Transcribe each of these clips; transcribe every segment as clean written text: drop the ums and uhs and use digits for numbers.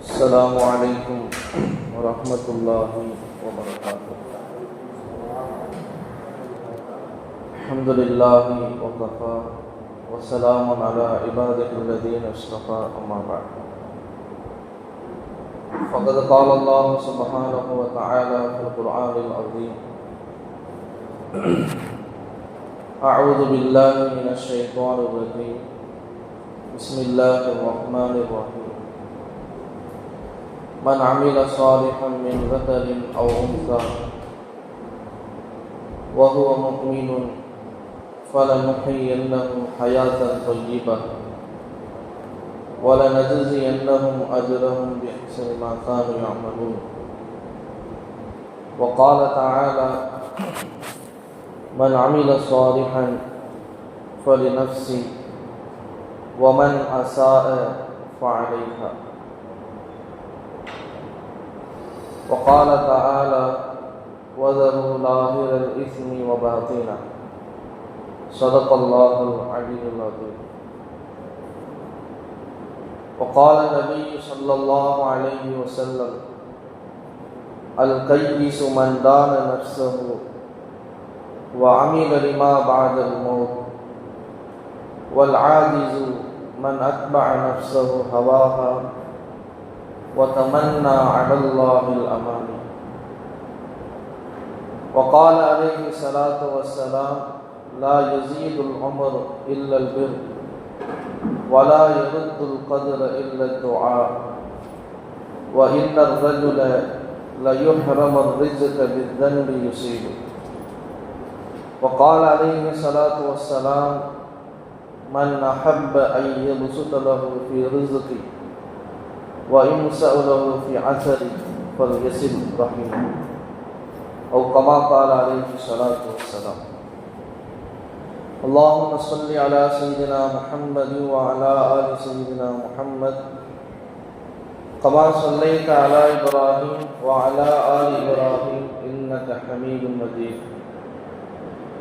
السلام عليكم ورحمة الله وبركاته. الحمد لله وكفى وسلام على عباده الذين اصطفى أما بعد. فقد قال الله سبحانه وتعالى في القرآن العظيم: أعوذ بالله من الشيطان الرجيم. بسم الله الرحمن الرحيم. من عمل صالحا من ذكر أو أنثى وهو مؤمن فلنحيينه حياة طيبة ولنجزينهم أجرهم بأحسن ما كانوا يعملون. وقال تعالى: من عمل صالحا فلنفسه ومن أساء فعليها. وقال تعالى: وذروا ظاهر الإثم وباطنه. صدق الله العلي العظيم. وقال النبي صلى الله عليه وسلم: الكيس من دان نفسه وعمل لما بعد الموت، والعاجز من أتبع نفسه هواها وتمنى على الله الأماني. وقال عليه الصلاة والسلام: لا يزيد العمر إلا البر ولا يرد القدر إلا الدعاء وإن الرجل ليحرم الرزق بالذنب يصيبه. وقال عليه الصلاة والسلام: من أحب أن يبسط له في رزقه ويمسأ له في عسره فليصل رحمه، أو كما قال عليه الصلاة والسلام. اللهم صل على سيدنا محمد وعلى آل سيدنا محمد كما صليت على إبراهيم وعلى آل إبراهيم إنك حميد مجيد.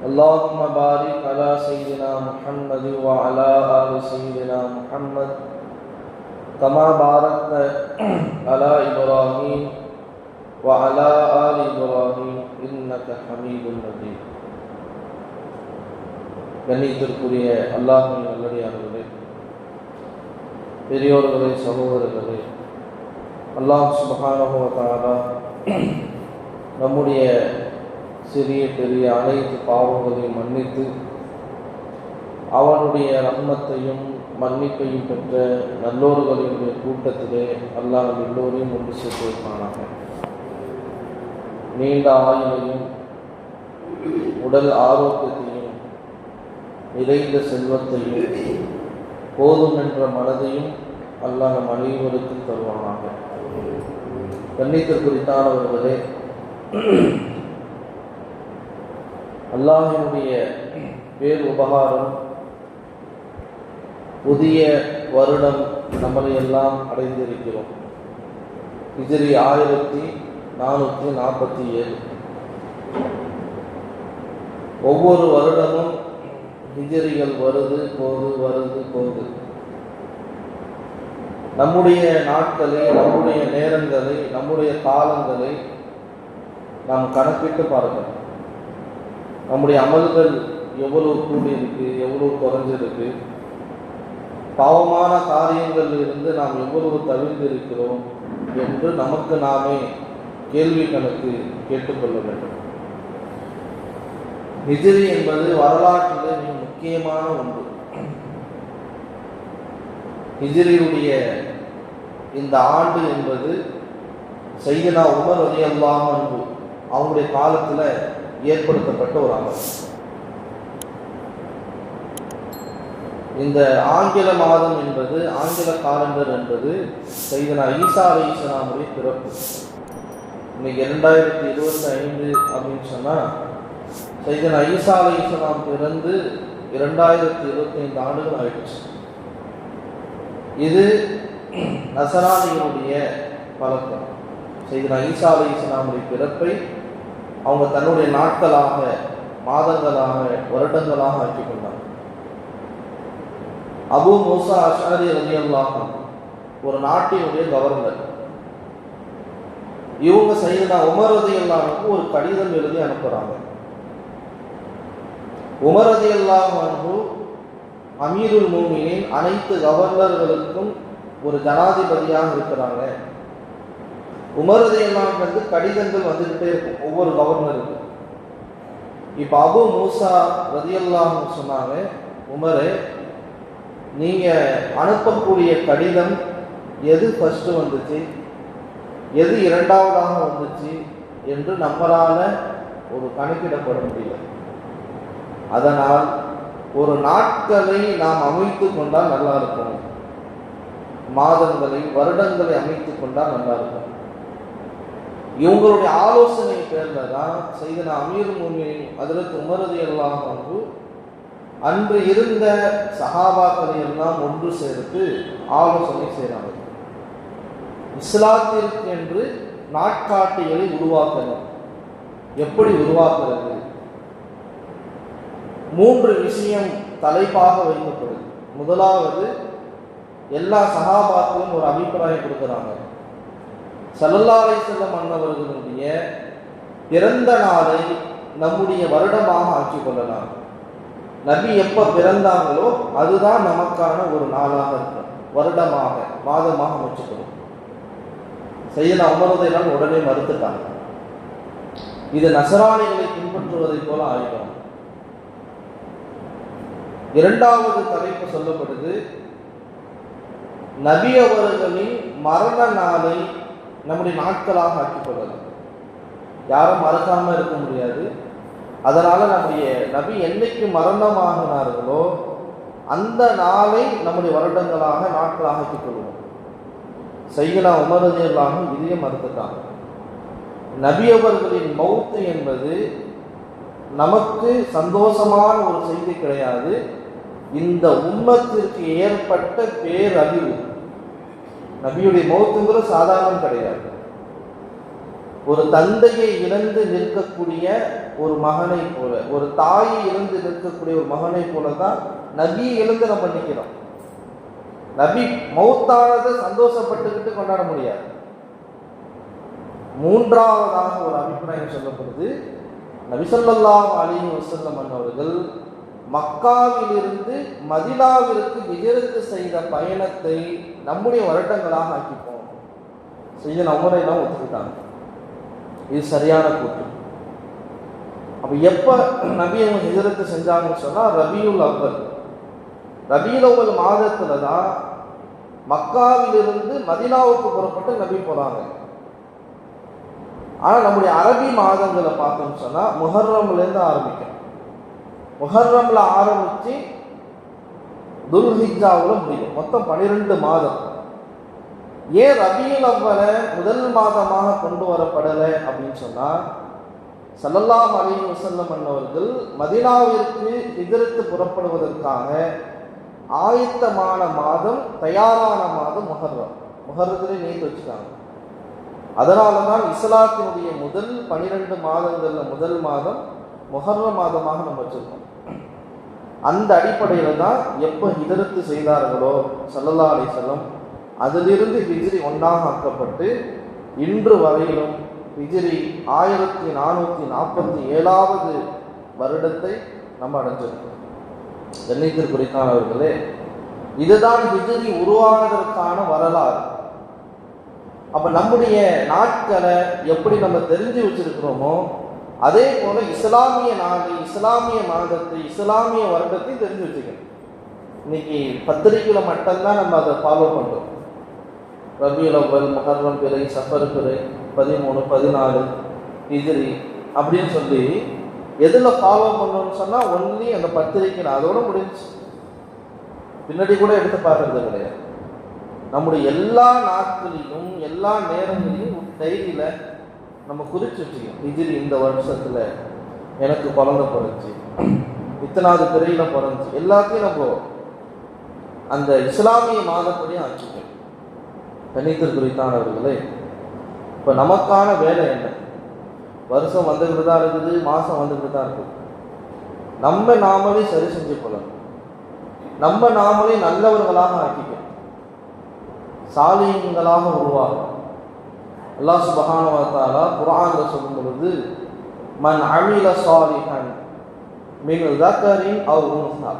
اللهم بارك على سيدنا محمد وعلى آل سيدنا محمد كما باركت على إبراهيم وعلى آل إبراهيم إنك حميد مجيد. கண்ணியத்திற்குரிய அல்லாஹ்வின் நல்லடியார்களே, பெரியோர்களே, சகோதரர்களே, அல்லாஹ் சுப்ஹானஹு வ தஆலா நம்முடைய சிறிய பெரிய அனைத்து பாவங்களையும் மன்னித்து அவனுடைய ரஹ்மத்தையும் மன்னிப்பையும் பெற்ற நல்லோர்களுடைய கூட்டத்திலே அல்லாஹ் எல்லோரையும் ஒன்று சேர்த்து வைப்பானாக. நீண்ட ஆயுளையும் உடல் ஆரோக்கியத்தையும் நிறைந்த செல்வத்தையும் போதும் என்ற மனதையும் அல்லாஹ் நம் அனைவருக்கும் தருவானாக. கண்ணியத்திற்குரித்தானவர்களே, அல்லாஹினுடைய பேர் உபகாரம், புதிய வருடம் நம்மளை எல்லாம் அடைந்திருக்கிறோம். ஹிஜ்ரி 1447. ஒவ்வொரு வருடமும் ஹிஜ்ரிகள் வருது போகுது. நம்முடைய நாட்களை, நம்முடைய நேரங்களை, நம்முடைய காலங்களை நாம் கணக்கிட்டு பார்க்கணும். நம்முடைய அமல்கள் எவ்வளவு கூடியிருக்கு, எவ்வளவு குறைஞ்சிருக்கு, பாவமான காரியங்கள் இருந்து நாம் எவ்வளவு தவிர்ந்திருக்கிறோம் என்று நமக்கு நாமே கேள்வி கணக்கு கேட்டுக்கொள்ள வேண்டும். ஹிஜ்ரி என்பது வரலாற்றில் மிக முக்கியமான ஒன்று. ஹிஜ்ரியுடைய இந்த ஆண்டு என்பது சையதுனா உமர் ரலியல்லாஹு அன்ஹு அவங்களுடைய காலத்தில் ஏற்படுத்தப்பட்ட ஒரு அமல். இந்த ஆங்கில மாதம் என்பது, ஆங்கில காலண்டர் என்பது சையதுனா ஈசா அலைஹிஸ்ஸலாமுடைய பிறப்பு. இன்னைக்கு 2025 அப்படின்னு சொன்னால் சையதுனா ஈசா அலைஹிஸ்ஸலாம் பிறந்து 2025 ஆண்டுகள் ஆயிடுச்சு. இது நசரானிகளுடைய பழக்கம். சையதுனா ஈசா அலைஹிஸ்ஸலாமுடைய பிறப்பை அவங்க தன்னுடைய நாட்களாக, மாதங்களாக, வருடங்களாக ஆக்கிக் கொண்டாங்க. அபூ மூசா அஷ்அரி ரலியல்லாஹு அன்ஹு ஒரு நாட்டினுடைய கவர்னர். இவங்க சையதுனா உமர் ரலியல்லாஹு அன்ஹு ஒரு கடிதம் எழுதி அனுப்புறாங்க. உமர் ரலியல்லாஹு அன்ஹு அமீருல் மூமினீன், அனைத்து கவர்னர்களுக்கும் ஒரு ஜனாதிபதியாக இருக்கிறாங்க. உமர் ரலியல்லாஹு அன்ஹு கடிதங்கள் வந்துகிட்டே இருக்கும் ஒவ்வொரு கவர்னருக்கும். இப்போ அபு மூசா ரலியல்லாஹு அன்ஹு சொன்னாங்க, உமரே, நீங்க அனுப்பக்கூடிய கடிதம் எது ஃபர்ஸ்ட் வந்துச்சு, எது இரண்டாவதாக வந்துச்சு என்று நம்மளால ஒரு கணக்கிடப்பட முடியல. அதனால் ஒரு நாட்களை நாம் அமைத்து கொண்டால் நல்லா இருக்கும், மாதங்களை வருடங்களை அமைத்து கொண்டால் நல்லா இருக்கும். இவங்களுடைய ஆலோசனை பேர்ல தான் சையதுனா அமீருல் மூமினீன் ஹஜ்ரத் உமர் ரலியல்லாஹு அன்ஹு அன்று இருந்த சஹாபாக்களை எல்லாம் ஒன்று சேர்த்து ஆலோசனை செய்கிறாங்க. இஸ்லாத்திற்கு என்று நாட்காட்டிகளை உருவாக்கணும். எப்படி உருவாக்குறது? 3 விஷயம் தலைப்பாக வைக்கப்படுது. முதலாவது, எல்லா சஹாபாக்களும் ஒரு அபிப்பிராயம் கொடுக்குறாங்க. ஸல்லல்லாஹு அலைஹி வஸல்லம் அன்னவர்களுடைய பிறந்த நாளை நம்முடைய வருடமாக ஆக்கிக் கொள்ளலாம். நபி எப்போ பிறந்தாங்களோ அதுதான் நமக்கான ஒரு நாளாக இருக்கும், வருடமாக மாதமாக அமைச்சுக்கணும். சையதுனா உமர் ரலியல்லாஹு அன்ஹு உடனே மறுத்துட்டாங்க. இது நசராணிகளை பின்பற்றுவதை போல ஆயிடும். இரண்டாவது தலைப்பு சொல்லப்படுது, நபி அவர்களின் மரண நாளை நம்முடைய நாட்களாக ஆக்கிக் கொள்ளலாம். யாரும் மறக்காம இருக்க முடியாது. அதனால நம்முடைய நபி என்னைக்கு மரணமாகினார்களோ அந்த நாளை நம்முடைய வருடங்களாக நாட்களாக ஆக்கிக் கொள்வோம். சையதுனா உமர் ரலியல்லாஹு அன்ஹு இதையே மறுத்துட்டாங்க. நபி அவர்களின் மௌத்து என்பது நமக்கு சந்தோஷமான ஒரு செய்தி கிடையாது, இந்த உம்மத்திற்கு ஏற்பட்ட பேரழிவு. நபியுடைய மௌத்துங்கிறது சாதாரணம் கிடையாது. ஒரு தந்தையை இழந்து நிற்கக்கூடிய ஒரு மகனை போல, ஒரு தாயை இழந்து நிற்கக்கூடிய ஒரு மகனை போல தான் நபியை இழந்து நம்ம நிற்கிறோம். நபி மௌத்தானதை சந்தோஷப்பட்டுக்கிட்டு கொண்டாட முடியாது. மூன்றாவதாக ஒரு அபிப்பிராயம் சொல்லப்படுது, நபி ஸல்லல்லாஹு அலைஹி வஸல்லம் அவர்கள் மக்காவிலிருந்து மதீனாவிற்கு ஹிஜ்ரத் செய்த பயணத்தை நம்முடைய வருடங்களாக ஆக்கிப்போம். சையதுனா உமரை எல்லாம் ஒத்துக்கிட்டாங்க. இது சரியான கூற்று. அப்ப எப்ப நபி அவங்க ஹிஜ்ரத் செஞ்சாங்கன்னு சொன்னா ரபியுல் அவ்வல் மாதத்துல தான் மக்காவிலிருந்து மதீனாவுக்கு புறப்பட்டு நபி போறாங்க. ஆனா நம்முடைய அரபி மாதங்களை பார்த்தோம்னு சொன்னா முஹர்ரம்ல இருந்து ஆரம்பிக்கும். முஹர்ரம்ல ஆரம்பிச்சு துல்ஹிஜ்ஜாவுல முடியும். மொத்தம் 12 மாதம். ஏன் ரபியுல் அவ்வலை முதல் மாதமாக கொண்டு வரப்படலை அப்படின்னு சொன்னா, ஸல்லல்லாஹு அலைஹி வஸல்லம் அவர்கள் மதீனாவிற்கு ஹிஜ்ரத் புறப்படுவதற்காக ஆயத்தமான மாதம், தயாரான மாதம் முஹர்ரத்திலே நீத்து வச்சுட்டாங்க. அதனால தான் இஸ்லாத்தினுடைய முதல் 12 மாதங்கள்ல முதல் மாதம் முஹர்ரம் மாதமாக நம்ம வச்சிருக்கோம். அந்த அடிப்படையில் தான் எப்போ ஹிஜ்ரத் செய்தார்களோ ஸல்லல்லாஹு அலைஹி வஸல்லம், அதிலிருந்து ஹிஜ்ரி 1ஆக ஆக்கப்பட்டு இன்று வரையிலும் ஹிஜ்ரி 1447வது வருடத்தை நம்ம அடைஞ்சிருக்கோம். கண்ணியத்திற்குரியவர்களே, இதுதான் ஹிஜ்ரி உருவானதற்கான வரலாறு. அப்ப நம்முடைய நாட்களை எப்படி நம்ம தெரிஞ்சு வச்சிருக்கிறோமோ அதே போல இஸ்லாமிய நாடு, இஸ்லாமிய மாதத்தை, இஸ்லாமிய வருடத்தை தெரிஞ்சு வச்சுக்கணும். இன்னைக்கு பத்திரிகையில மட்டும்தான் நம்ம அதை ஃபாலோ பண்றோம். ரபியுல் அவ்வல், முஹர்ரம் பிறை, சஃபர் பிறை, 13, 14 ஹிஜ்ரி அப்படின்னு சொல்லி எதுல ஃபாலோ பண்ணணும்னு சொன்னா ஒன்லி அந்த பத்திரிக்கை, அதோட முடிஞ்சு. பின்னாடி கூட எடுத்து பார்க்கறது கிடையாது. நம்முடைய எல்லா நாட்களிலும் எல்லா நேரங்களிலும் டைரியில நம்ம குறிச்சு வச்சுக்கணும். ஹிஜ்ரி இந்த வருஷத்துல எனக்கு குழந்தை பிறந்துச்சு, இத்தனாவது பிறையில பிறந்துச்சு, எல்லாத்தையும் நம்ம அந்த இஸ்லாமிய மாதப்படியும் ஆச்சுக்கணும். கணித்திற்குறித்தானவர்களே, இப்போ நமக்கான வேலை என்ன? வருஷம் வந்துக்கிட்டு தான் இருக்குது, மாதம் வந்துக்கிட்டு தான் இருக்குது. நம்ம நாமளே சரி செஞ்சு கொள்ளணும். நம்ம நாமளே நல்லவர்களாக ஆக்கிக்கணும். சாலிஹீன்களாக உருவாகும். அல்லாஹ் சுப்ஹானஹு வ தஆலா குர்ஆன்ல சொல்லும் பொழுது, மன் அமில சாலிஹன் மின் ஸக்கரின் அவ் உன்ஸா,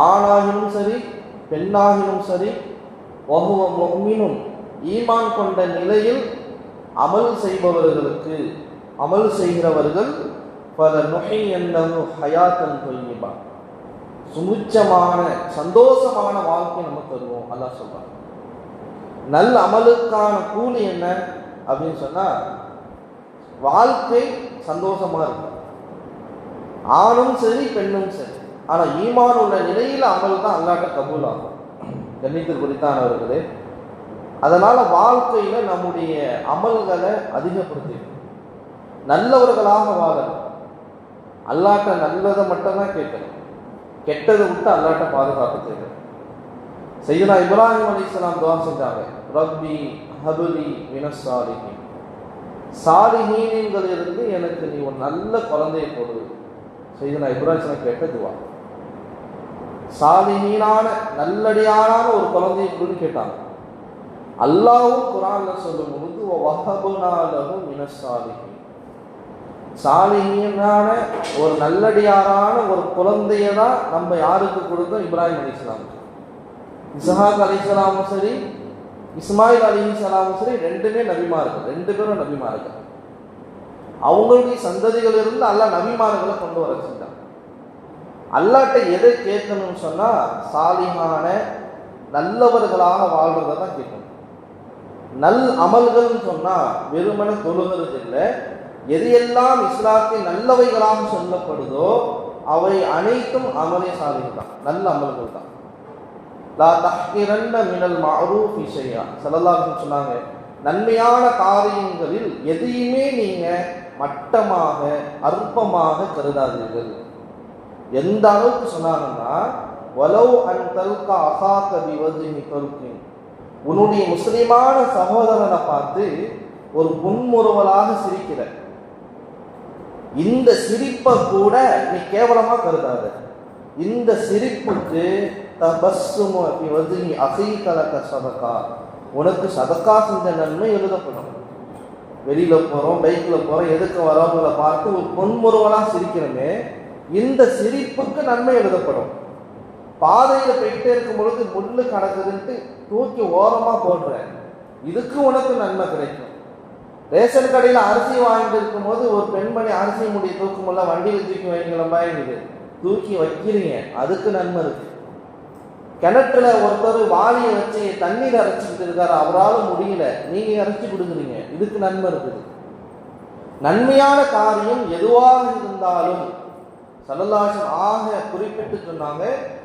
ஆணாகினும் சரி பெண்ணாகினும் சரி, வஹுவ முஃமினுன், ஈமான் கொண்ட நிலையில் அமல் செய்பவர்களுக்கு, அமல் செய்கிறவர்கள், ஃபலனுஹியன்னஹு ஹயாத்தன் தய்யிபா, சுமுச்சமான சந்தோஷமான வாழ்க்கை நம்ம தருவோம். அல்லாஹ் சொல்றான். நல்ல அமலுக்கான கூலி என்ன அப்படின்னு சொன்னா, வாழ்க்கை சந்தோஷமா இருக்கும். ஆணும் சரி பெண்ணும் சரி. ஆனா ஈமான் உள்ள நிலையில் அமல் தான் அல்லாஹ்ட்ட கபூல் ஆகும். கண்ணியத்திற்கு குறித்தானவர்களே, அதனால வாழ்க்கையில நம்முடைய அமல்களை அதிகப்படுத்தி நல்லவர்களாக வாழணும். அல்லாஹ்ட்ட நல்லதை மட்டும்தான் கேட்கணும், கெட்டதை விட்டு அல்லாஹ்ட்ட பாதுகாப்பு தேடணும். சையதுனா இப்ராஹிம் அலைஹிஸ்ஸலாம் துஆ செஞ்சாங்க, ரப்பி ஹப்லி மினஸ் சாலிஹீன், சாலிஹீன்களிலிருந்து எனக்கு நீ ஒரு நல்ல குழந்தையை கொடு. சையதுனா இப்ராஹிம் கேட்ட துஆ. சாலிஹீனான நல்லடியாரான ஒரு குழந்தையை கொடுன்னு கேட்டாங்க. அல்லாஹ்வும் குர்ஆன்ல சொல்லும் பொழுது வஹப்னா லஹு மினஸ் சாலிஹீன், சாலிஹீனான ஒரு நல்லடியாரான ஒரு குழந்தையை தான் நம்ம யாருக்கு கொடுத்தோம்? இப்ராஹிம் அலைஹிஸ்ஸலாம். இஸ்ஹாக் அலைஹிஸ்ஸலாமும் சரி இஸ்மாயில் அலைஹிஸ்ஸலாமும் சரி, ரெண்டுமே நபிமார்கள், ரெண்டு பேரும் நபிமார்கள். அவங்களுடைய சந்ததிகள் இருந்து அல்லாஹ் நபிமார்களை கொண்டு வர செஞ்சாங்க. அல்லாஹ்ட்ட எதை கேட்கணும்னு சொன்னா, சாலிஹான நல்லவர்களாக வாழ்றதை தான் கேட்கணும். நல் அமல்கள்னு சொன்னா வெறுமனை தொழுகிறது இல்லை. எது எல்லாம் இஸ்லாத்தில் நல்லவைகளாக சொல்லப்படுதோ அவை அனைத்தும் அமலே சாலிஹ் தான், நல்ல அமல்கள் தான். லா தஹ்கிரன்ன மினல் மஅரூஃபி ஷைஆ, ஸல்லல்லாஹு அலைஹி வஸல்லம் சொன்னாங்க, நன்மையான காரியங்களில் எதையுமே நீங்க மட்டமாக அற்பமாக கருதாதீர்கள். எந்த அளவுக்கு சொன்னாங்கன்னா, வலவ் அன் தல்கா அஹாக பிவஜ்ஹி தல்கின், உன்னுடைய முஸ்லிமான சகோதரனை பார்த்து ஒரு புன்முறுவலாக சிரிக்கிற இந்த சிரிப்பை கூட நீ கேவலமா கருதாத. இந்த சிரிப்புக்கு தபஸ்ஸுமு ஃபி வஜ்ஹி அஹீக லக ஸதகா, உனக்கு சதக்கா செஞ்ச நன்மை எழுதப்படும். வெளியில போறோம், பைக்ல போறோம், எதுக்கு வரவங்களை பார்த்து ஒரு பொன்முறுவலா சிரிக்கிறோமே, இந்த சிரிப்புக்கு நன்மை எழுதப்படும். பாதையில போயிட்டே இருக்கும் பொழுது முள்ளு கடக்குதுன்ட்டு தூக்கி ஓரமா போடுற, இதுக்கு உனக்கு நன்மை கிடைக்கும். ரேஷன் கடையில் அரிசி வாங்கிட்டு இருக்கும் போது ஒரு பெண்மணி அரிசி முடிய தூக்கும்போது வண்டியில் தூக்கி வைங்களம்பா, இது தூக்கி வைக்கிறீங்க, அதுக்கு நன்மை இருக்கு. கிணற்றுல ஒருத்தர் வாளியை வச்சு தண்ணீர் அரைச்சிக்கிட்டு இருக்காரு, அவரால் முடியல, நீங்க அரைச்சி கொடுக்குறீங்க, இதுக்கு நன்மை இருக்குது. நன்மையான காரியம் எதுவாக இருந்தாலும் ஸல்லல்லாஹு ஆக குறிப்பிட்டு சொன்னாங்க,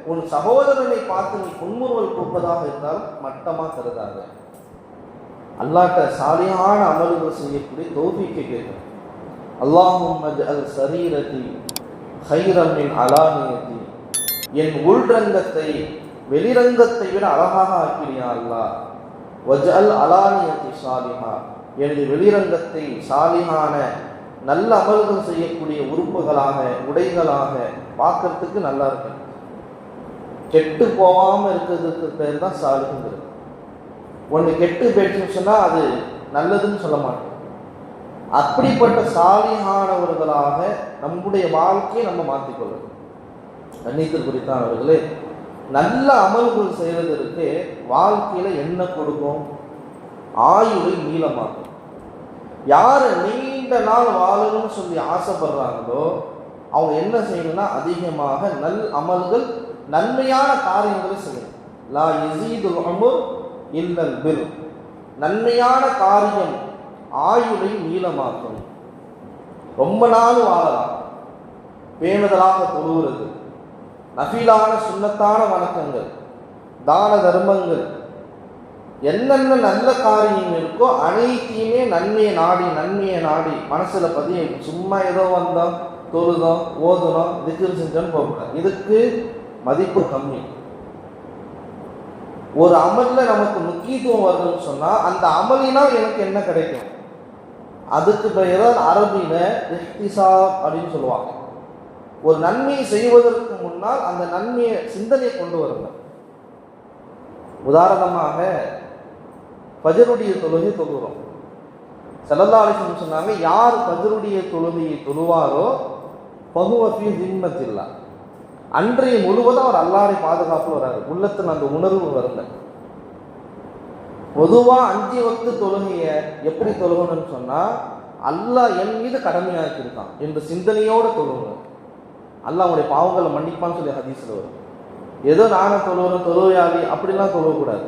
உன் சகோதரனை பார்த்து நீ புன்முறுவல் கொடுப்பதாக இருந்தால் மட்டமா கருதாத. அல்லாஹ்ட்ட சாலிஹான அமல்கள் செய்யக்கூடிய தௌஃபீக்கை கேட்கிறேன். அல்லாஹும்ம ஜஅல் ஸரீரதி கைரம் மின் அலானியதி, என் உள்ரங்கத்தை வெளிரங்கத்தை விட அழகாக ஆக்கிறியா அல்லாஹ். வஜஅல் அலானியதி சாலிஹா, எனது வெளிரங்கத்தை சாலிஹான நல்ல அமல்கள் செய்யக்கூடிய உறுப்புகளாக உடைகளாக பார்க்கறதுக்கு நல்லா இருக்கு. கெட்டு போகாம இருக்கிறதுக்கு பேர் தான் சாலிஹுங்கிறது. ஒன்று கெட்டு போயிடுச்சுன்னு சொன்னா அது நல்லதுன்னு சொல்ல மாட்டோம். அப்படிப்பட்ட சாலிஹானவர்களாக நம்முடைய வாழ்க்கையை நம்ம மாற்றிக்கொள்ளணும். கண்ணியத்தில் குறித்தானவர்களே, நல்ல அமல்கள் செய்வதற்கு வாழ்க்கையில என்ன கொடுக்கும்? ஆயுளை நீளமாக்கும். யார் நீண்ட நாள் வாழணும்னு சொல்லி ஆசைப்படுறாங்களோ அவங்க என்ன செய்யணும்னா, அதிகமாக நல் அமல்கள் நன்மையான காரியங்களை செய்யணும். லா யஸீதுல் உம்ர் இல்லல் பிர், நன்மையான காரியம் ஆயுளை நீளமாக்கும். ரொம்ப நாள் வாழலாம். பேணுதலாக தொழுகிறது, நஃபிலான சுன்னத்தான வணக்கங்கள், தான தர்மங்கள், என்னென்ன நல்ல காரியம் இருக்கோ அனைத்தையுமே நன்மையை நாடி மனசுல பதிய. சும்மா ஏதோ வந்தோம், தொழுதோம், ஓதுனோம், திக்ர் செஞ்சோன்னு போகக்கூடாது. இதுக்கு மதிப்பு கம்மி. ஒரு அமல்ல நமக்கு முக்கியத்துவம் வருதுன்னு சொன்னா அந்த அமலினால் எனக்கு என்ன கிடைக்கும்? அதுக்கு பெயர் அரபியில இஹ்திசாப் அப்படின்னு சொல்லுவாங்க. ஒரு நன்மையை செய்வதற்கு முன்னால் அந்த நன்மையை சிந்தனையை கொண்டு வரணும். உதாரணமாக ஃபஜ்ருடைய தொழுகை தொழுகிறோம். ஸல்லல்லாஹு அலைஹி வஸல்லம் சொன்னாங்க, யார் ஃபஜ்ருடைய தொழுகையை தொழுவாரோ ஃபஹுவ ஃபீ ஸிம்மத்தில்லாஹ், அன்றைய முழுவதும் அவர் அல்லாஹ்வுடைய பாதுகாப்பு வராது, உள்ளத்துல அந்த உணர்வு வரல. பொதுவா 5 வக்து தொழுகையை எப்படி தொழுகணும்னு சொன்னா, அல்லாஹ் என் மீது கடமையாக்கி இருக்கான் என்ற சிந்தனையோடு தொழுகணும். அல்லாஹ் அவங்களுடைய பாவங்களை மன்னிப்பான்னு சொல்லி ஹதீஸ்ல வரும். ஏதோ நானும் தொழுவணும் தொழுவையாளி அப்படிலாம் தொழுவக்கூடாது.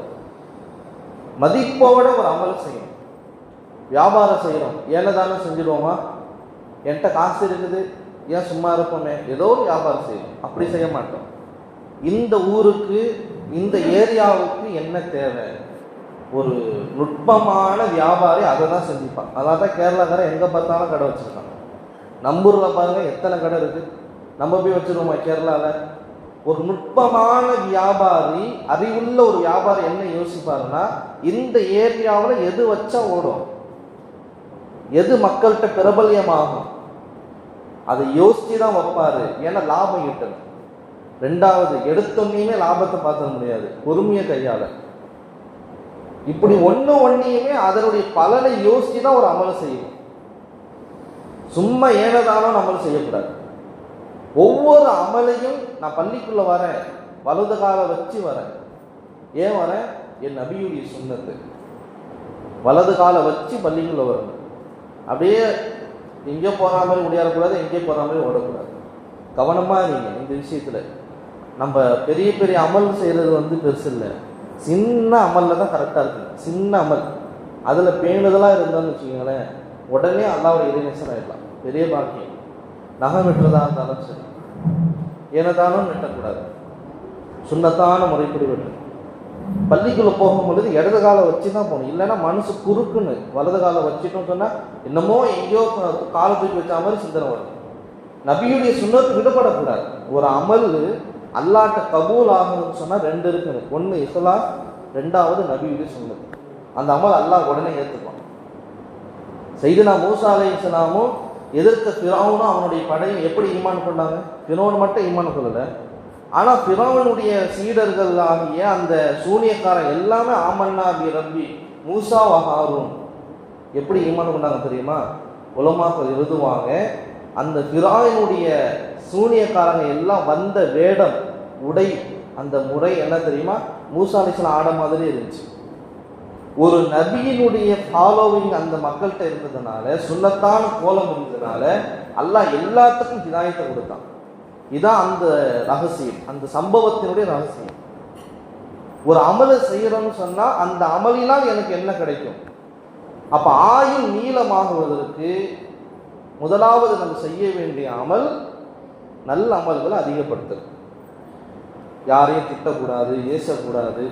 மதிப்போட ஒரு அமல் செய்யணும். வியாபாரம் செய்யறோம், ஏனதானே செஞ்சிடுவோமா, என்கிட்ட காசு இருக்குது ஏன் சும்மா இருப்போமே, ஏதோ ஒரு வியாபாரம் செய்யணும், அப்படி செய்ய மாட்டோம். இந்த ஊருக்கு இந்த ஏரியாவுக்கு என்ன தேவை, ஒரு நுட்பமான வியாபாரி அதை தான் செஞ்சுப்பான். அதனால தான் கேரளாக்காரன் எங்கே பார்த்தாலும் கடை வச்சுருக்கான். நம்ம ஊரில் பாருங்க எத்தனை கடை இருக்குது, நம்ம போய் வச்சுருவோமா கேரளாவில்? ஒரு நுட்பமான வியாபாரி, அறிவுள்ள ஒரு வியாபாரி என்ன யோசிப்பாருன்னா, இந்த ஏரியாவில் எது வச்சா ஓடும், எது மக்கள்கிட்ட பிரபல்யமாகும், அதை யோசிச்சு தான் வைப்பாரு. ஏன்னா லாபம் ஈட்டணும். ரெண்டாவது, எடுத்தோன்னையுமே லாபத்தை பார்த்துட முடியாது, பொறுமையை கையாள. இப்படி ஒன்னையுமே அதனுடைய பலனை யோசிச்சு தான் ஒரு அமலை செய்யணும். சும்மா ஏனதானோ அமல் செய்யக்கூடாது. ஒவ்வொரு அமலையும் நான் பள்ளிக்குள்ள வரேன், வலது காலை வச்சு வரேன். ஏன் வரேன்? என் நபியுடைய சுன்னத்து. வலது காலை வச்சு பள்ளிக்குள்ள வரணும். அப்படியே எங்கே போகிற மாதிரி முடியாடக்கூடாது, எங்கே போகிற மாதிரி ஓடக்கூடாது. கவனமாக இருங்க இந்த விஷயத்தில். நம்ம பெரிய பெரிய அமல் செய்கிறது பெருசு இல்லை, சின்ன அமலில் தான் கரெக்டாக இருக்குது. சின்ன அமல் அதில் பேணுதலாக இருந்தான்னு வச்சுக்கோங்களேன், உடனே அல்லாஹ்வுடைய இறைநேசன் ஆகிடலாம். பெரிய பாக்கியம். நகம் வெட்டுறதா இருந்தாலும் சரி, ஏனதானும் வெட்டக்கூடாது, சுன்னத்தான முறைப்படி வெட்டணும். பள்ளிக்குள்ளே போகும்பொழுது இடது காலை வச்சு தான் போகணும். இல்லைன்னா மனசு குறுக்குன்னு வலது காலை வச்சுட்டோம் சொன்னால் என்னமோ எங்கேயோ காலை தூக்கி வச்ச மாதிரி சிந்தனை வரும். நபியுடைய சுன்னத்து விடப்படக்கூடாது. ஒரு அமல் அல்லாட்ட கபூல் ஆகணும்னு சொன்னால் 2 இருக்குன்னு. 1 இஸ்லாம், 2வது நபியுடைய சுன்னத்து. அந்த அமல் அல்லாஹ் உடனே ஏற்றுப்பான். சையதுனா மூசா அலைஹிஸ்ஸலாமும் எதிர்த்த ஃபிரௌனும் அவனுடைய படையும் எப்படி ஈமான் கொண்டாங்க? ஃபிரௌன் மட்டும் ஈமான் கொள்ளலை, ஆனால் ஃபிரௌனுடைய சீடர்கள் ஆகிய அந்த சூனியக்காரன் எல்லாமே ஆமன்னா பி ரப்பி மூசா வ ஹாரூன் எப்படி ஈமான் கொண்டாங்க தெரியுமா? உலமாக்கள் எழுதுவாங்க, அந்த ஃபிரௌனுடைய சூனியக்காரங்க எல்லாம் வந்த வேடம், உடை, அந்த முறை என்ன தெரியுமா? மூசா அலைஹிஸ்ஸலாம் ஆட மாதிரி இருந்துச்சு. ஒரு நபியினுடைய ஃபாலோவிங் அந்த மக்கள்கிட்ட இருந்ததுனால, சுன்னத்தான கோலம் இருந்ததுனால அல்லாஹ் எல்லாத்துக்கும் ஹிதாயத்தை கொடுத்தான். இதான் அந்த ரகசியம், அந்த சம்பவத்தினுடைய ரகசியம். ஒரு அமலை செய்யறோம்னு சொன்னா அந்த அமலினால் எனக்கு என்ன கிடைக்கும்? அப்ப ஆயுள் நீளமாகுவதற்கு முதலாவது நம்ம செய்ய வேண்டிய அமல் நல்ல அமல்களை அதிகப்படுத்துறது. யாரையும் திட்டக்கூடாது, ஏசக்கூடாது,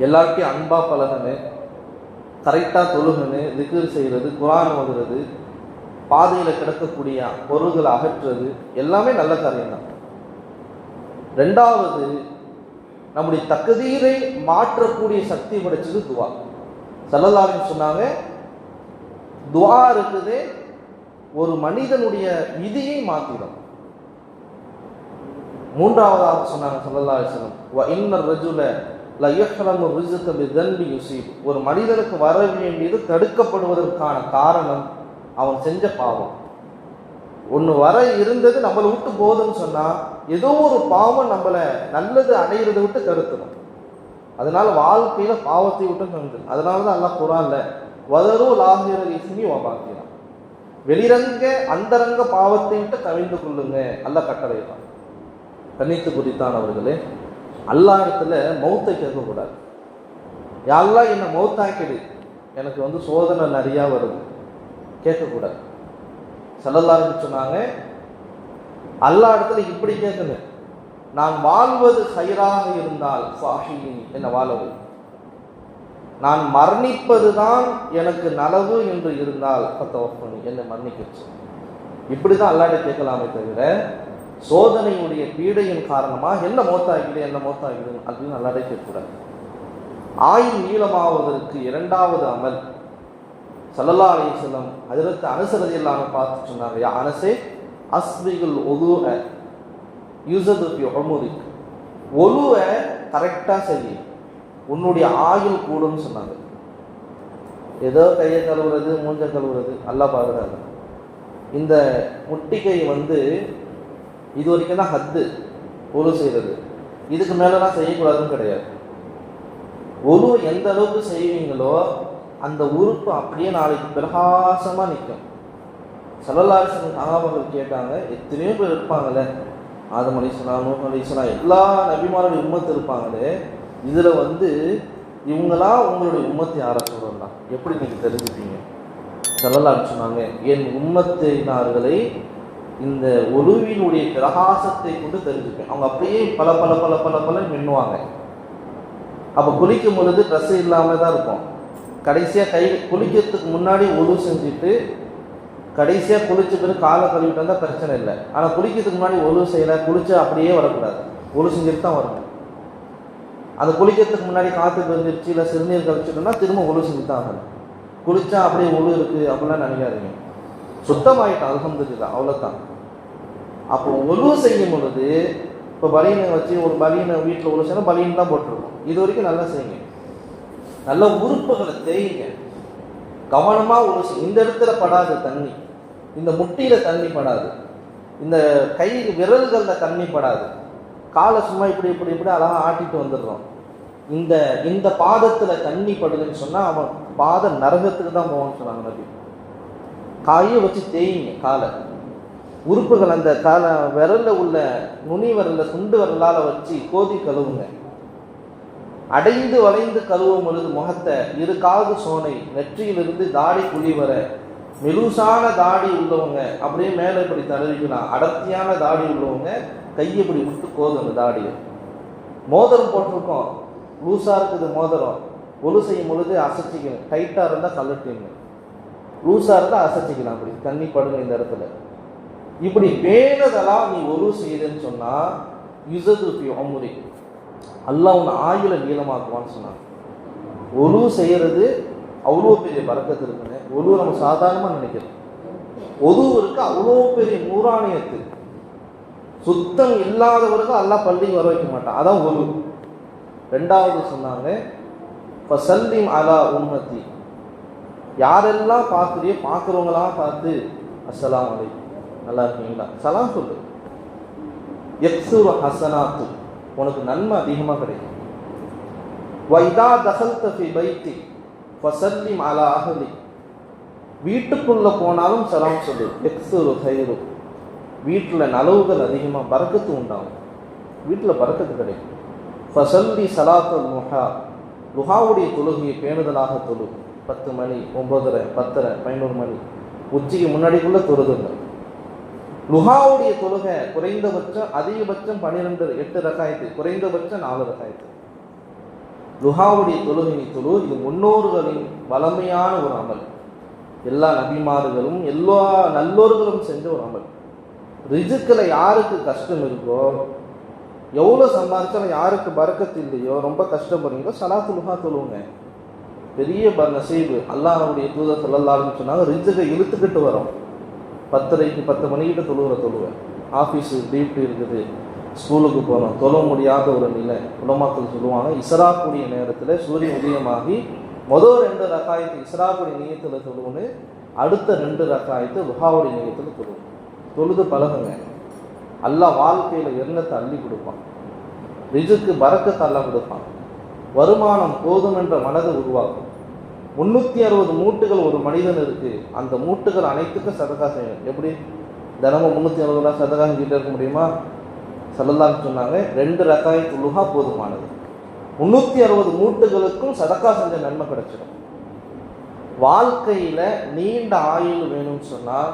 எல்லாருக்கையும் அன்பா பழகணும், கரெக்டாக தொழுகணும், திக்ர் செய்கிறது, குர்ஆன் ஓதுறது, பாதையில் கிடக்கக்கூடிய பொருள்களை அகற்றுறது, எல்லாமே நல்ல காரியம்தான். 2வது, நம்முடைய தக்தீரை மாற்றக்கூடிய சக்தி படைச்சது துவா. ஸல்லல்லாஹு அலைஹி வஸல்லம் சொன்னாங்க, துவா இருக்குது ஒரு மனிதனுடைய விதியை மாற்றிடும். 3வதாக சொன்னாங்க ஸல்லல்லாஹு அலைஹி வஸல்லம், வ இன்னர் ரஜுல லா யஹ்ரமு ரிஸ்க பிதன்பி யுஸீப், ஒரு மனிதனுக்கு வர வேண்டியது தடுக்கப்படுவதற்கான காரணம் அவன் செஞ்ச பாவம். ஒன்று வர இருந்தது நம்மளை விட்டு போகுதுன்னு சொன்னால் ஏதோ ஒரு பாவம் நம்மளை நல்லது அடையிறதை விட்டு தடுக்கணும். அதனால வாழ்க்கையில் பாவத்தை விட்டு தடுது. அதனால தான் அல்லாஹ் குர்ஆன்ல வதரு லாஹிர இஸ்மி வ பாத்தினா, வெளிரங்க அந்தரங்க பாவத்தை விட்டு தவிர்த்து கொள்ளுங்க அல்லாஹ் கட்டளையிட்டான். கண்ணித்து குறித்தானவர்களே, அல்லாஹ் இடத்துல மௌத்தை கேட்கக்கூடாது. யாரெல்லாம் என்னை மௌத்தாக்கிடு, எனக்கு சோதனை நிறையா வருது, கேட்கக்கூடாது. ஸல்லல்லாஹு அலைஹி சொன்னாங்க, அல்லாஹ் இடத்துல இப்படி கேட்கணும், நான் வாழ்வது ஹைராக இருந்தால் ஃபாஹினி, என்னை வாழவு, நான் மரணிப்பது தான் எனக்கு நலவு என்று இருந்தால் ஃபதவஃபனி, என்னை மரணிக்கிச்சு. இப்படி தான் அல்லாஹ்ட்ட கேட்கலாமே தவிர சோதனையுடைய பீடையின் காரணமாக என்ன மௌத்தாகிடு என்ன மௌத்தாகிடு அப்படின்னு அல்லாஹ்ட்ட கேட்கக்கூடாது. ஆயுள் நீளமாவதற்கு 2வது அமல் ஸல்லல்லாஹு அலைஹி வஸல்லம் ஹஜ்ரத் அனஸ் ரலியல்லாஹு அன்ஹு பார்த்து சொன்னாங்க, யா அனஸே அஸ்பிகுல் உதுஅ யுஸது ஃபி உமுரிக், ஒலுவை கரெக்டாக செய்ய உன்னுடைய ஆயுள் கூடும்னு சொன்னாங்க. ஏதோ கையை கழுவுறது, மூஞ்ச கழுவுறது, அல்லாஹ் பார்க்குறாரு. இந்த முட்டிக்கை இது வரைக்கும் தான் ஹத்து ஒழு செய்கிறது. இதுக்கு மேலெல்லாம் செய்யக்கூடாதுன்னு கிடையாது. ஒழு எந்த அளவுக்கு செய்வீங்களோ அந்த உறுப்பு அப்படியே நாளைக்கு பிரகாசமாக நிற்கும். ஸல்லல்லாஹு அலைஹி வஸல்லம் சஹாபாக்கள் கேட்டாங்க, எத்தனையோ பேர் இருப்பாங்களே, ஆதம் அலைஹிஸ்ஸலாம், நூஹ் அலைஹிஸ்ஸலாம், எல்லா நபிமாருடைய உம்மத்து இருப்பாங்களே, இதில் இவங்களாம் உங்களுடைய உம்மத்து யாரை சொல்லலாம், எப்படி நீங்கள் தெரிஞ்சுப்பீங்க? ஸல்லல்லாஹு அலைஹி சொன்னாங்க, என் உம்மத்தினார்களை இந்த ஒழுவினுடைய பிரகாசத்தை கொண்டு தெரிஞ்சுப்பேன். அவங்க அப்படியே பல பல பல பல பல மின்னுவாங்க. அப்போ குளிக்கும் பொழுது ட்ரெஸ் இல்லாமல் தான் இருக்கும். கடைசியாக குளிக்கிறதுக்கு முன்னாடி ஒழு செஞ்சுட்டு கடைசியாக குளிச்ச பிறகு காலை கழுவிட்டு வந்தால் பிரச்சனை இல்லை. ஆனால் குளிக்கிறதுக்கு முன்னாடி ஒழு செய்யலை, குளிச்சா அப்படியே வரக்கூடாது, ஒழு செஞ்சுட்டு தான் வரணும். அந்த குளிக்கிறதுக்கு முன்னாடி காற்று பெருந்துருச்சு இல்லை சிறுநீர் கழிச்சிட்டோம்னா திரும்ப ஒழு செஞ்சு தான் ஆகணும். குளிச்சா அப்படியே ஒழு இருக்குது அப்படிலாம் நினைக்காதீங்க. சுத்தமாயிட்டோம், அல்ஹம்துலில்லாஹ், அவ்வளோதான். அப்போ ஒழு செய்யும் பொழுது இப்போ பலீனை வச்சு ஒரு பலீனை வீட்டில் ஒழு செய்யணும், பலீன் தான் போட்டிருக்கோம். இது வரைக்கும் நல்லா செய்யுங்க, நல்ல உறுப்புகளை தேய்ங்க, கவனமாக ஒழு செய்யும். இந்த இடத்துல படாது தண்ணி, இந்த முட்டியில் தண்ணி படாது, இந்த கை விரல்களில் தண்ணி படாது. காலை சும்மா இப்படி இப்படி இப்படி அழகாக ஆட்டிட்டு வந்துடுறோம். இந்த பாதத்தில் தண்ணி படுதுன்னு சொன்னால் அவன் பாத நரகத்துக்கு தான் போவான்னு சொன்னாங்க நபி. காயை வச்சு தேய்ங்க காலை, உறுப்புகள் அந்த காலை விரலில் உள்ள நுனி விரலில் சுண்டு விரலால் வச்சு கோதி கழுவுங்க. அடைந்து வளைந்து கழுவும் பொழுது முகத்தை, இரு காது சோனை, நெற்றியிலிருந்து தாடி குழி வர, மெலுசான தாடி உள்ளவங்க அப்படியே மேலே இப்படி தடவிக்கலாம், அடர்த்தியான தாடி உள்ளவங்க கையை இப்படி விட்டு கோதும். அந்த தாடியை மோதிரம் போட்டிருக்கோம், லூஸாக இருக்குது மோதிரம், ஒழு செய்யும் பொழுது அசைச்சிக்கணும். டைட்டாக இருந்தால் கழட்டிங்க, லூஸாக இருந்தால் அசைச்சிக்கலாம். அப்படி தண்ணி படுங்க இந்த இடத்துல. இப்படி வேணதெல்லாம் நீ ஒழு செய்யுதுன்னு சொன்னால் யுஸது ஃபி உம்ரி, அல்லாஹ் உன் ஆயுளை நீளமாக்குவான்னு சொன்னாங்க. ஒழு செய்கிறது அவ்வளோ பெரிய பரக்கத்து இருக்குங்க. ஒழு நம்ம சாதாரணமாக நினைக்கிறோம், ஒதுவுக்கு அவ்வளோ பெரிய நூறானியத்து. சுத்தம் இல்லாதவர்கள் அல்லாஹ் பள்ளிக்கு வர வைக்க மாட்டான், அதான் ஒழு. ரெண்டாவது சொன்னாங்க, ஃபஸல்லிம் அலா உம்மத்தி, யாரெல்லாம் பார்க்குறியோ பார்க்குறவங்களாம் பார்த்து அஸ்ஸலாமு அலைக்கும், நல்லா இருக்கீங்களா, சலாம் சொல்லு. யக்ஸுரு ஹஸனாத்து, உனக்கு நன்மை அதிகமாக கிடைக்கும். வைதா தகல்த ஃபி பைத்தி ஃபஸல்லிம் அலா அஹ்லி, வீட்டுக்குள்ளே போனாலும் சலாம் சொல்லு. யக்ஸுரு ஹைரு, வீட்டில் நலவுகள் அதிகமாக பரக்கத்து உண்டாகும், வீட்டில் பரக்கத்து கிடைக்கும். ஃபஸல்லி ஸலாத்துல் முஹா, லுஹாவுடைய தொழுகையை பேணுதலாக தொழு. 10 மணி, 9:30, 10:30, 11 மணி, உச்சிக்கு முன்னாடிக்குள்ளே தொழுதுங்க. லுஹாவுடைய தொழுகை குறைந்தபட்சம், அதிகபட்சம் 12, 8 ரகாயத்து, குறைந்தபட்சம் 4 ரகாயத்து. லுஹாவுடைய தொழுகை நீ தொழு. இது முன்னோர்களின் வளமையான ஒரு அமல், எல்லா நபிமார்களும் எல்லா நல்லோர்களும் செஞ்ச ஒரு அமல். ரிஜுக்கில் யாருக்கு கஷ்டம் இருக்கோ, எவ்வளோ சம்பாதிச்சாலும் யாருக்கு பரக்கத்து இல்லையோ, ரொம்ப கஷ்டப்படுறீங்களோ, சலாத்து லுஹா தொழுவுங்க. பெரிய நசீபு. அல்லாஹ்வுடைய தூதர் ஸல்லல்லாஹு அலைஹி வஸல்லம் சொன்னாங்க, ரிஜுக்கை இழுத்துக்கிட்டு வரும். 10:30, 10 மணிக்கிட்ட தொழுவேன். ஆஃபீஸு டியூட்டி இருக்குது, ஸ்கூலுக்கு போகணும், தொழ முடியாத ஒரு நிலை. உலமாக்கள் சொல்லுவாங்க, இஸ்ராக்குடைய நேரத்தில் சூரியன் உதயமாகி முதல் 2 ரகாயத்து இஸ்ராக்குடைய நியத்தில் தொழுவுன்னு, அடுத்த 2 ரகாயத்து லுஹாவுடைய நியத்தில் தொழுவும். தொழுது பழகுங்க. அல்லாஹ் வாழ்க்கையில் எண்ணத்தை அள்ளி கொடுப்பான், ரிஜுக்கு பரக்கத்தை அல்லாஹ் கொடுப்பான், வருமானம் போதும் என்ற மனதை உருவாக்கும். 360 மூட்டுகள் ஒரு மனிதன் இருக்கு, அந்த மூட்டுகள் அனைத்துக்கும் சதகா செய்யணும். எப்படி தினமும் 360 ரூபா சதகா செஞ்சுட்டு இருக்க முடியுமா? ஸல்லல்லாஹு அலைஹி சொன்னாங்க, 2 ரகாயத்து லுஹா போதுமானது. 360 மூட்டுகளுக்கும் சதகா செஞ்ச நன்மை கிடைச்சிடும். வாழ்க்கையில் நீண்ட ஆயுள் வேணும்னு சொன்னால்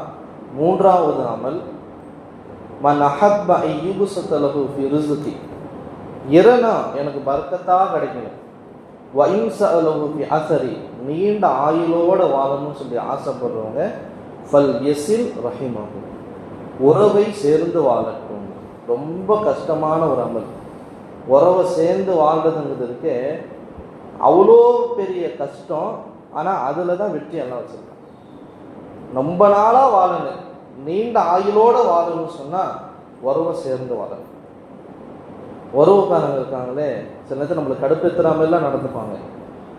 3வது அமல், மன் அஹப்ப அன் யுப்ஸத லஹு ஃபி ரிஸ்கி, இரணா எனக்கு பரக்கத்தாக கிடைக்கணும். வ இன் ஸஅலஹு ஃபி அஸரி, நீண்ட ஆயுளோட வாழணும்னு சொல்லி ஆசைப்படுறவங்க, ஃபல் யஸில் ரஹிமஹு, உறவை சேர்ந்து வாழட்டும். ரொம்ப கஷ்டமான ஒரு அமல், உறவை சேர்ந்து வாழ்றதுங்கிறதுக்கு அவ்வளோ பெரிய கஷ்டம். ஆனால் அதில் தான் வெற்றி எல்லாம் வச்சுருக்காங்க. ரொம்ப நாளாக வாழணும், நீண்ட ஆயுளோடு வாழணும்னு சொன்னால் உறவை சேர்ந்து வாழணும். உறவுக்காரங்க இருக்காங்களே, சில நேரத்தில் நம்மளுக்கு கடுப்பேற்றுறாமலாம் நடந்துப்பாங்க,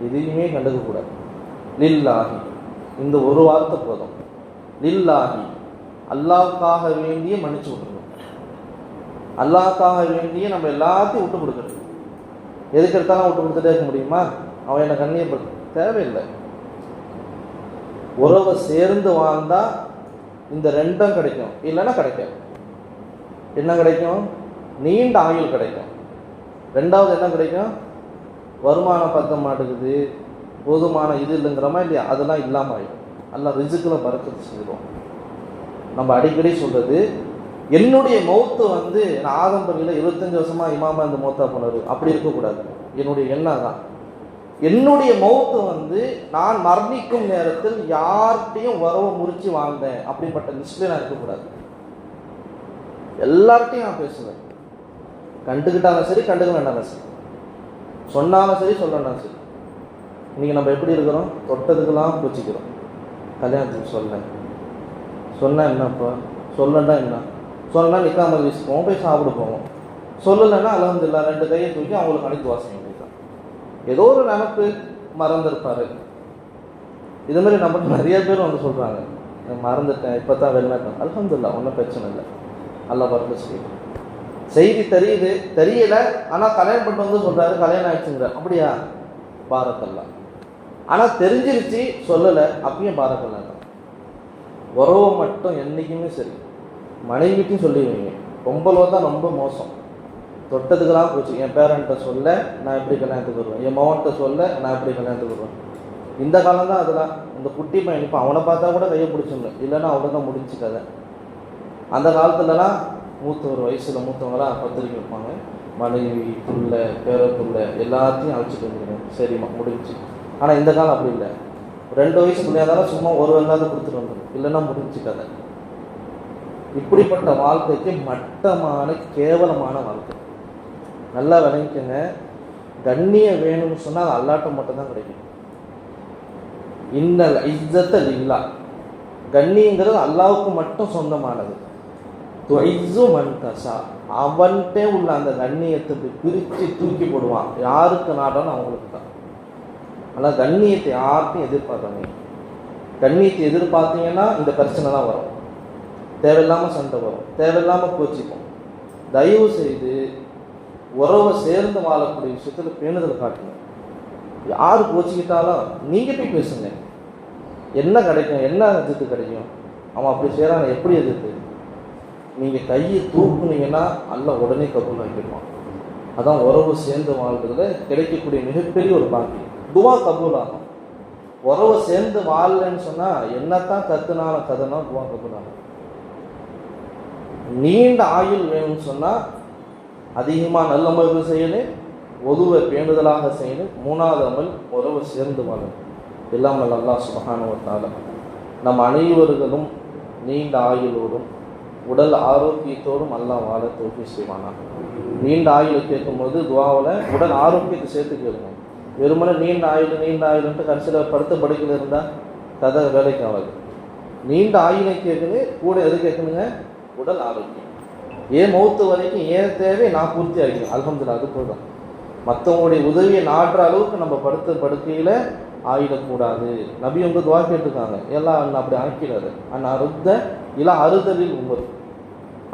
எதையுமே கண்டுக்கக்கூடாது. லில்லாஹி. இந்த ஒரு வார்த்தை போதும். லில்லாஹி, அல்லாஹ்வுக்காக வேண்டிய மன்னிச்சு விட்டுருக்கோம். அல்லாஹ்வுக்காக வேண்டிய நம்ம எல்லாத்தையும் விட்டு கொடுக்குறது. எதுக்கு எடுத்தாலும் விட்டு கொடுத்துட்டே இருக்க முடியுமா? அவன் என்னை கண்ணியப்படுத்த தேவையில்லை. உறவை சேர்ந்து வாழ்ந்தா இந்த ரெண்டும் கிடைக்கும், இல்லைன்னா கிடைக்கும். என்ன கிடைக்கும்? நீண்ட ஆயுள் கிடைக்கும். ரெண்டாவது என்ன கிடைக்கும்? வருமானம் பத்த மாட்டேங்குது, போதுமான இது இல்லைங்கிறமா இல்லையா, அதெல்லாம் இல்லாமல் ஆகிடும். எல்லாம் ரிசுக்கில் பறக்கத்து செய்வோம். நம்ம அடிக்கடி சொல்றது, என்னுடைய மௌத்து நான் ஆதம்பரியில் 25 வருஷமா இமாமா இந்த மௌத்தா போனாரு, அப்படி இருக்கக்கூடாது. என்னுடைய எண்ணம் தான், என்னுடைய மௌத்து நான் மரணிக்கும் நேரத்தில் யார்கிட்டையும் உறவை முறிச்சு வாழ்ந்தேன் அப்படிப்பட்ட லிஸ்ட்ல நான் இருக்கக்கூடாது. எல்லார்ட்டையும் நான் பேசுவேன். கண்டுக்கிட்டாலும் சரி, கண்டுக்கலனாலும் சரி, சொன்னாலும் சரி, சொல்லனாலும் சரி. இன்னைக்கு நம்ம எப்படி இருக்கிறோம்? தொட்டதுக்கெல்லாம் பூச்சிக்கிறோம். கல்யாணத்துக்கு சொன்ன என்னப்பா, சொல்லண்டா என்ன, சொல்லனா நிற்காமல் வீசுவோம், போய் சாப்பிட போவோம். சொல்லலைன்னா அல்ஹம்துலில்லாஹ் 2 கையை தூக்கி அவங்களுக்கு அனைத்து வாசனை தான். ஏதோ ஒரு நினப்பு மறந்துருப்பாரு. இது மாதிரி நம்ம நிறைய பேர் சொல்கிறாங்க, மறந்துட்டேன், இப்போ தான் வெளிநாட்டம். அல்ஹம்துலில்லாஹ், ஒன்றும் பிரச்சனை இல்லை. அல்லாஹ் பரக்கத் செய்யும். செய்தி தெரியல, ஆனால் கல்யாணம் பண்ணிட்டு சொல்கிறாரு, கல்யாணம் ஆயிடுச்சுங்கிற. அப்படியா? பாரக்கல்லாஹ். ஆனால் தெரிஞ்சிருச்சு, சொல்லலை, அப்பயும் பாரக்கல்லாஹ் தான். உறவை மட்டும் என்றைக்குமே சரி, மனைவிட்டையும் சொல்லிடுவீங்க. ரொம்பலோ தான் ரொம்ப மோசம். தொட்டதுக்கெல்லாம் போச்சு. என் பேரண்ட்டை சொல்ல நான் எப்படி கல்யாணத்துக்கு வருவேன், என் மகன்கிட்ட சொல்ல நான் எப்படி கல்யாணத்துக்கு வருவேன். இந்த காலம் தான் அதெல்லாம். இந்த குட்டி பையன் இப்போ அவனை பார்த்தா கூட கையை பிடிச்சிடணும், இல்லைன்னா அவனை தான் முடிஞ்சு கதை. அந்த காலத்துலலாம் ஒரு வயசில் மூத்தவங்களாம் பத்திரிக்கை வைப்பாங்க, மனைவி புள்ள பேரப்புள்ள எல்லாத்தையும் அழைச்சிட்டு வந்துருங்க, சரிம்மா முடிஞ்சு. ஆனால் இந்த காலம் அப்படி இல்லை. 2 வயசு பிள்ளையாதாலும் சும்மா ஒரு வெள்ளாத கொடுத்துட்டு வந்துடும், இல்லைன்னா முடிஞ்சு கதை. இப்படிப்பட்ட வாழ்க்கைக்கு மட்டமான கேவலமான வாழ்க்கை. நல்லா விளங்கிக்கங்க. கண்ணியம் வேணும்னு சொன்னால் அது அல்லாட்டம் மட்டும்தான் கிடைக்கும். இன்னல் இஸ்ஸத்த லில்லாஹ், கண்ணியங்கிறது அல்லாஹ்வுக்கு மட்டும் சொந்தமானது. துஇஸ்ஸு மன் தஷா, அவன்கிட்டே உள்ள அந்த கண்ணியத்தை பிரித்து தூக்கி போடுவான். யாருக்கு நாடணும் அவங்களுக்கு தான். ஆனால் கண்ணியத்தை யார்ட்டையும் எதிர்பார்த்தாங்க. கண்ணியத்தை எதிர்பார்த்தீங்கன்னா இந்த பிரச்சனை தான் வரும். தேவையில்லாமல் சண்டை வரும், தேவையில்லாமல் கோச்சிப்போம். தயவு செய்து உறவை சேர்ந்து வாழக்கூடிய விஷயத்தில் பேணுதல் காட்டுங்க. யார் கோச்சிக்கிட்டாலும் நீங்கள் போய் பேசுங்க. என்ன கிடைக்கும், என்ன எதிர்த்து கிடைக்கும்? அவன் அப்படி செய்கிறான், எப்படி எதிர்த்து? நீங்கள் கையை தூக்குனீங்கன்னா அல்லாஹ் உடனே கபூல் ஆக்கிடுவான். அதான் உறவு சேர்ந்து வாழ்றதுல கிடைக்கக்கூடிய மிகப்பெரிய ஒரு பாக்கியம். துவா கபூல் ஆகும். உறவை சேர்ந்து வாழலன்னு சொன்னால் என்னத்தான் கத்துனாலும் கதனா துவா கபூல் ஆகும். நீண்ட ஆயுள் வேணும்னு சொன்னால் அதிகமாக நல்ல அமல்கள் செய்யணும், ஒதுவை பேணுதலாக செய்யணும். 3வது அமல் உறவை சேர்ந்து வாழணும். எல்லாம் அல்லாஹ் சுப்ஹானஹு வ தஆலா நம் அனைவர்களும் நீண்ட ஆயுளோடும் உடல் ஆரோக்கியத்தோடும் அல்லாஹ் வாழ தௌஃபீக் செய்வானாக. நீண்ட ஆயுளை கேட்கும்போது துவாவில் உடல் ஆரோக்கியத்தை சேர்த்து கேளுங்க. வெறுமனே நீண்ட ஆயுள்ன்ட்டு கடைசியில் படுத்த படுக்கையில் இருந்தால் கதை வேலைக்கு ஆகாது. நீண்ட ஆயுளை கேட்கணும், கூட எது கேட்கணுங்க? உடல் ஆரோக்கியம். ஏன் மௌத்து வரைக்கும் ஏன் தேவை நான் பூர்த்தி ஆகிடும். அல்ஹம்துலில்லாஹ், அது போதும். மற்றவங்களுடைய உதவியை நாடுற அளவுக்கு நம்ம படுத்த படுக்கையில் ஆயிடக்கூடாது. நபி துவா கேட்டுருக்காங்க, எல்லாம் அப்படி ஆக்கிறாரு. ஆனால் அறுத்த இல்லை அறுதலில்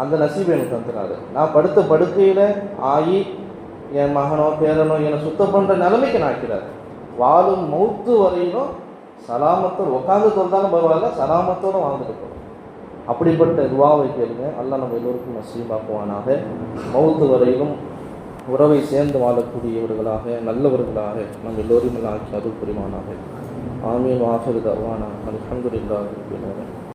அந்த நசீபை எனக்கு தந்துடாது. நான் படுத்த படுக்கையில் ஆகி என் மகனோ பேரனோ என்னை சுத்தம் பண்ணுற நிலைமைக்கு நான் ஆக்கிறாரு. வாழும் மௌத்து வரையிலும் சலாமத்தோடு உட்காந்து தொழுதாலும் பரவாயில்ல, சலாமத்தோடு வாழ்ந்துட்டு போகிறோம். அப்படிப்பட்ட துவாவை கேளுங்க. அல்லாஹ் நம்ம எல்லோருக்கும் நசீபாக்குவானாக. மௌத்து வரையிலும் உறவை சேர்ந்து வாழக்கூடியவர்களாக, நல்லவர்களாக நம் எல்லோரும் ஆக்கி அருள் புரிவானாக. ஆமீன். வாஹிரு தஅவானா அல்ஹம்துலில்லாஹி ரப்பில் ஆலமீன்.